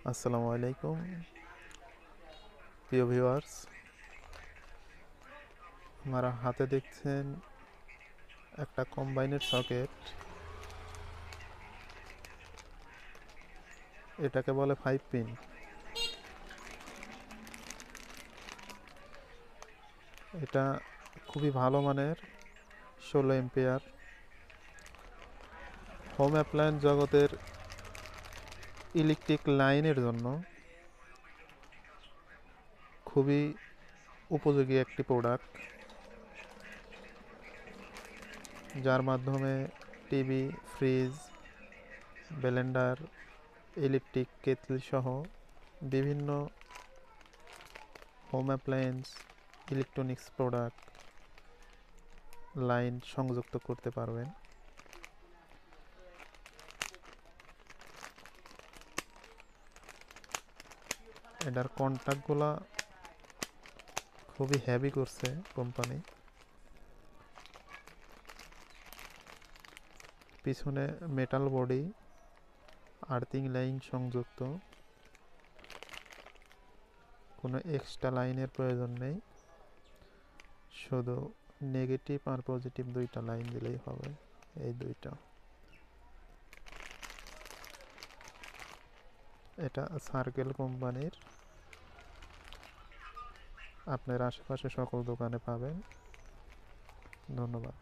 আসসালামু আলাইকুম প্রিয় ভিউয়ার্স। আমার হাতে দেখছেন একটা কম্বাইনের সকেট। এটাকে বলে 5 পিন। এটা খুবই ভালো মানের 16 এম্পিয়ার হোম অ্যাপ্লায়েন্স জগতের ইলেকট্রিক লাইনের জন্য খুবই উপযোগী একটি প্রোডাক্ট, যার মাধ্যমে TV, fridge, Blender, electric Kettle সহ বিভিন্ন home appliance electronics product line সংযুক্ত করতে পারবেন। এটার কন্ট্যাক্টগুলা খুবই হেভি করছে কোম্পানি। পিছনে মেটাল বডি, আর্থিং লাইন সংযুক্ত, কোনো এক্সট্রা লাইনের প্রয়োজন নেই, শুধু নেগেটিভ আর পজিটিভ দুইটা লাইন দিলেই হবে। এই দুইটা। এটা সার্কেল কোম্পানির, আপনার আশেপাশে সকল দোকানে পাবেন। ধন্যবাদ।